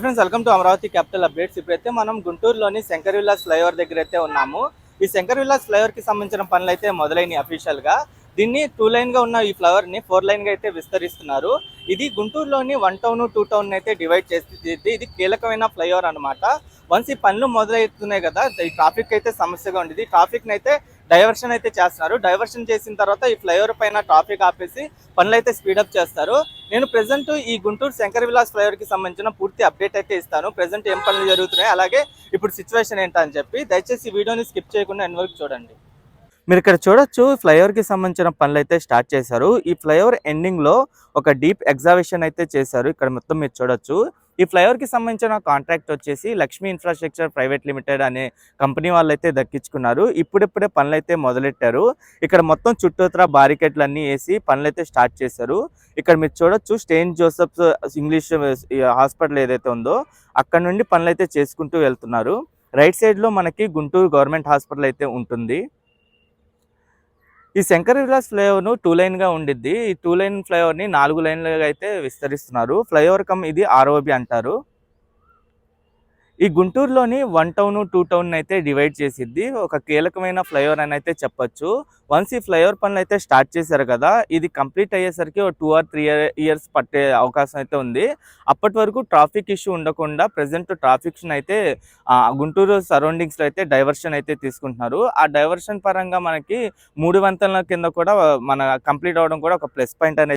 Friends, welcome to Amaravati capital updates. ఇప్పుడైతే మనం గుంటూరులోని శంకర్ విలాస్ ఫ్లైఓవర్ దగ్గర అయితే ఉన్నాము. ఈ శంకర్ విలాస్ ఫ్లైఓవర్ కి సంబంధించిన పనులు అయితే మొదలైనవి అఫీషియల్ గా. దీన్ని 2 లైన్ గా ఉన్న ఈ ఫ్లైఓవర్ ని 4 లైన్ గా అయితే విస్తరిస్తున్నారు. ఇది గుంటూరులోని 1 టౌన్ 2 టౌన్ అయితే డివైడ్ చేస్తుంది. ఇది కీలకమైన ఫ్లైఓవర్ అన్నమాట. వన్స్ ఈ పనులు మొదలవుతున్నాయి కదా, ఈ ట్రాఫిక్ అయితే సమస్యగా ఉండేది. ట్రాఫిక్ అయితే డైవర్షన్ అయితే చేస్తున్నారు. డైవర్షన్ చేసిన తర్వాత ఈ ఫ్లైఓవర్ పైన ట్రాఫిక్ ఆపేసి పనులు అయితే స్పీడప్ చేస్తారు. నేను ప్రెసెంట్ ఈ గుంటూరు శంకర్ విలాస్ ఫ్లైఓవర్ కి సంబంధించిన పూర్తి అప్డేట్ అయితే ఇస్తాను. ప్రెసెంట్ ఏం పనులు జరుగుతున్నాయి, అలాగే ఇప్పుడు సిచ్యువేషన్ ఏంటని చెప్పి. దయచేసి ఈ వీడియోని స్కిప్ చేయకుండా ఎండ్ వరకు చూడండి. మీరు ఇక్కడ చూడొచ్చు, ఫ్లైఓవర్ కి సంబంధించిన పనులు అయితే స్టార్ట్ చేశారు. ఈ ఫ్లైఓవర్ ఎండింగ్ లో ఒక డీప్ ఎగ్జావేషన్ అయితే చేశారు. ఇక్కడ మొత్తం మీరు చూడొచ్చు. ఈ ఫ్లైఓవర్ కి సంబంధించిన కాంట్రాక్ట్ వచ్చేసి లక్ష్మీ ఇన్ఫ్రాస్ట్రక్చర్ ప్రైవేట్ లిమిటెడ్ అనే కంపెనీ వాళ్ళు అయితే దక్కించుకున్నారు. ఇప్పుడిప్పుడే పనులు అయితే మొదలెట్టారు. ఇక్కడ మొత్తం చుట్టూతర బారికేడ్లు అన్ని వేసి పనులు అయితే స్టార్ట్ చేశారు. ఇక్కడ మీరు చూడొచ్చు, సెయింట్ జోసెఫ్స్ ఇంగ్లీష్ హాస్పిటల్ ఏదైతే ఉందో అక్కడ నుండి పనులు అయితే చేసుకుంటూ వెళ్తున్నారు. రైట్ సైడ్ లో మనకి గుంటూరు గవర్నమెంట్ హాస్పిటల్ అయితే ఉంటుంది. ఈ శంకర్ విలాస్ ఫ్లైఓవర్ 2 లైన్ గా ఉండిద్ది. ఈ 2 లైన్ ఫ్లైఓవర్ ని 4 లైన్లుగా అయితే విస్తరిస్తున్నారు. ఫ్లైఓవర్ కమ్ ఇది ఆర్ఓబి అంటారు. ఈ గుంటూరులోని 1 టౌన్ 2 టౌన్ అయితే డివైడ్ చేసిద్ది. ఒక కీలకమైన ఫ్లైఓవర్ అని అయితే చెప్పొచ్చు. వన్స్ ఈ ఫ్లైఓవర్ పనులు అయితే స్టార్ట్ చేశారు కదా, ఇది కంప్లీట్ అయ్యేసరికి 2 or 3 ఇయర్స్ పట్టే అవకాశం అయితే ఉంది. అప్పటి వరకు ట్రాఫిక్ ఇష్యూ ఉండకుండా ప్రెసెంట్ ట్రాఫిక్ అయితే గుంటూరు సరౌండింగ్స్ లో అయితే డైవర్షన్ అయితే తీసుకుంటున్నారు. ఆ డైవర్షన్ పరంగా మనకి 3 వంతెనల కింద కూడా మన కంప్లీట్ అవడం కూడా ఒక ప్లస్ పాయింట్ అనేది